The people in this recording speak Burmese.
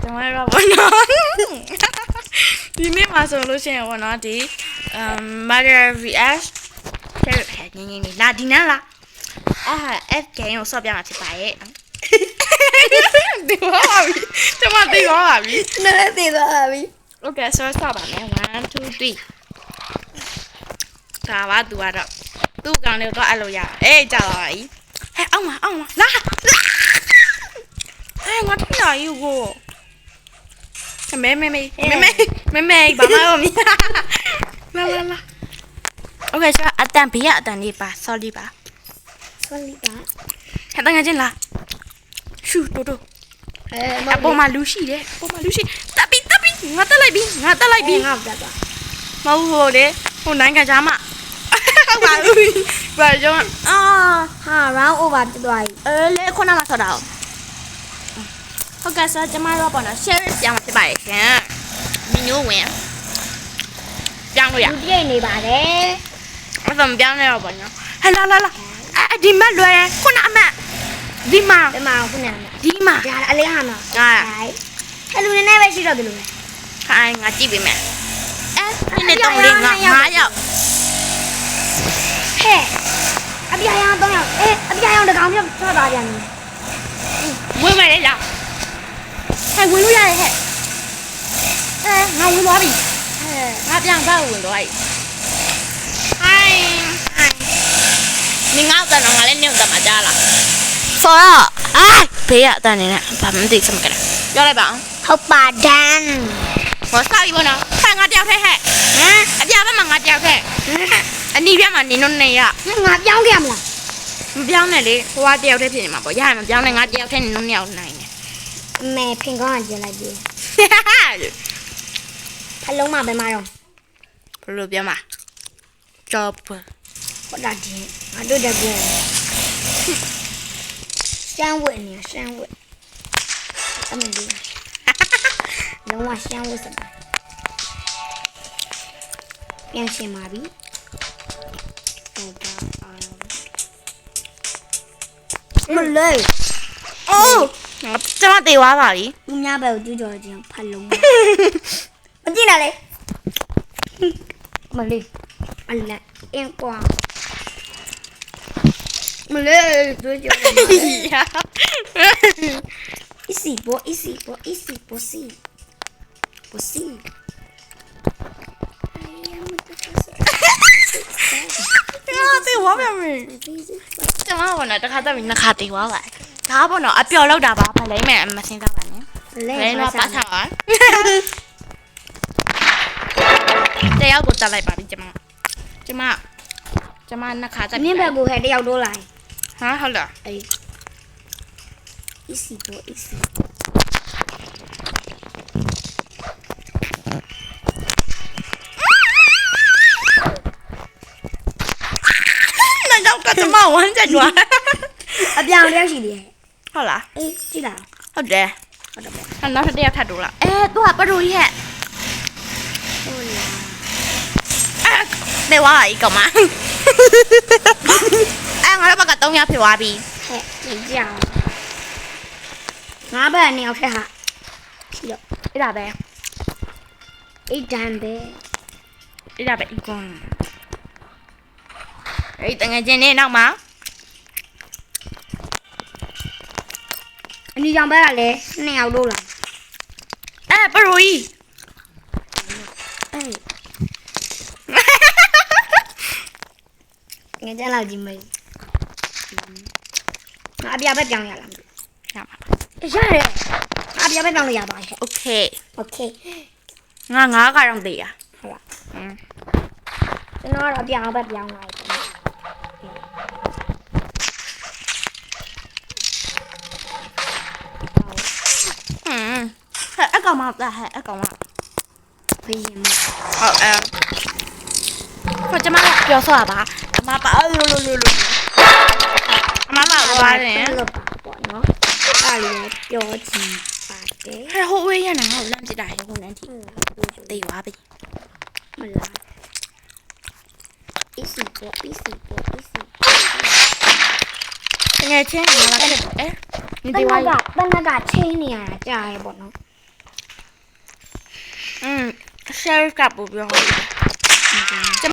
ကျွန်တော်ရောဘောနော်ဒီနေ့မှာဆိုလို့ရှိရင်ဘောနော်ဒီMother vs ဟဲ့ညင်းလာဒီနန်းလားအာ F game ကိုဆော့ပြမှာဖြစ်ပါရဲ့ဒီပါပြီကျွန်မသိသွားပါပြီနည်းနည်းသိသွားပါပြီ Okay ဆော့ပါမယ်1 2 3ဒါပါသူကတော့သူ့ကောင်လေးတော့အဲ့လိုရအေးကြာပါပြီဟဲ့အောက်မှာလာဟဲ့ငါထလာယူကိုမဲဘာမှမမြင်လာโอเคဆိုအတန်ဘေးကအတန်လေးပါ sorry ပါ sorry ပါဟဲ့တငယ်ချင်းလာရှူတိုတိုအပေါ်မှာလူရှိတယ်အပေါ်မှာလူရှိတပ်ပြီးငါတက်လိုက်ပြီငါတက်ပါမဟုတ်ဟိုလေဟိုနိုင်ငံခြားမှာဟုတ်ပါဘူးဘာကြောင့်ဟာ round over ပြသွားပြီလေခုနမှဆော့တာဟုတ်ကဲ့ဆရာကျမတို့ပေါ့နော် share ပြန်မှာဖြစ်ပါရဲ့ရှင်မင်းတို့ဝင်ပြောင်းလို့ရလူပြည့်နေပါတယ်အဲ့ဒါမပြောင်းရတော့ပေါ့နော်ဟဲ့လာဒီမတ်လွယ်ခုနအမတ်ဒီမှာခုနဒီမှာဒါအလေးဟာမှာဟဲ့လူနေပဲရှိတော့တယ်လို့လေခိုင်းငါကြည့်ပေးမယ်ဒီနေ့တောင်းလေး9ယောက်ဟဲ့အပြာရောင်3ယောက်အပြာရောင်တကောင်ပြတ်ထွက်သွားပြန်ပြီဝင်မယ်လေလားဟဲ့ဝင်လို့ရတယ်ဟဲ့ငါဝင်သွားပြီငါပြန်တော့ဝင်သွားပြီဟိုင်း你ငါ့တန်ငါလည်းနေတော့မှာကြားလားဆော်တော့ဘေးကအတန်နေနဲ့ဘာမှမသိစမကြလဲပြောလိုက်ပါအောင်ဟုတ်ပါဒန်ဟောစားပြီဘောနော်ဖန်ငါတယောက်ထဲဟဲ့အပြာဘက်မှာငါတယောက်ထဲအနီးပြမှာနင်တို့နေရငါပြောင်းခဲ့မလားမပြောင်းနဲ့လေဟိုကတယောက်ထဲဖြစ်နေမှာပေါ့ရရင်မပြောင်းနဲ့ငါတယောက်ထဲနင်တို့နှစ်ယောက်နိုင်တယ်အမေဖင်ကောင်းကျင်လိုက်ပြီအလုံးမပဲမတော့ဘယ်လိုပြောမှာကြောပ်ဟုတ်လားဒီငါတို့တကယ်ရှမ်းဝက်နေရှမ်းဝက်အမေလေးလုံးဝရှမ်းဝက်စတာပြန်ရှင်းပါပြီမလေးအိုးကျမတေသွားပါပြီသူများပဲကိုကြွကြော်ခြင်းဖတ်လုံးမကြည့်နဲ့လေမလေးအလက်အင်းကွာမလေးကြွကြော်easy boy easyတေဝါပါမယ်ကျမကနော်တခါတက်ပြီးနှစ်ခါတေသွားပါဒါပေါ့နော်အပျော်လောက်တာပါဗလိမ့်မယ်မစင်းစားပါနဲ့လဲတော့ပါထားပါတယောက်ကိုတက်လိုက်ပါပြီကျမနှစ်ခါတက်မြင့်ဘက်ကိုဟဲ့တယောက်တိုးလိုက်ဟာဟုတ်လားအေး easy boy easy ကကျမဝမ်းကြွားအပြောင်တယောက်ရှိသေးတယ်ဟုတ်လားအေးကြည့်လားဟုတ်တယ်ပေါ့နောက်တစ်ယောက်ထပ်တိုးလားသူကပရိုကြီးဟဲ့ဟုတ်လားနေဝါကြီးကောင်မငါတို့ဘက်က3ယောက်ဖြစ်သွားပြီဟဲ့ကြည့်ကြအောင်ငါဘက်2ယောက်ထက်ဟာရှိတော့အဲ့ဒါပဲအိတ်တန်ပဲအဲ့ဒါပဲအကွန်အဲ့တငယ်ချင်းနေနောက်မှာအနီကြောင်ဘက်ကလည်း2ယောက်လို့လားပရိုကြီးငါကြလာကြည့်မယ်ငါအပြာဘက်ပြောင်းရလားမသိရပါရတယ်ငါအပြာဘက်ပြောင်းလို့ရပါရဲ့โอเคငါ9ကတော့သေးရဟုတ်လားကျွန်တော်တော့အပြာဘက်ပြောင်းလိုက်အကောင်မတာဟဲ့အကောင်မဖေးရင်မဟုတ်ကျမကပြောဆော့ပါအမပါလို့အမပါပါတယ်ပေါ့နော်အဲ့လိုပြောချင်ပါတယ်ဟဲ့ဟိုဝေးရနေငါ့ကိုလမ်းပြတာဟဲ့ဟိုလမ်းထိတေးသွားပြီမလား easy ငယ်ချင်းငါလာခဲ့နင်တေးသွားဘယ်နှကချင်းနေရတာကြားရပေါ့နော် sheriff ကပို့ပြောဟုတ်တယ်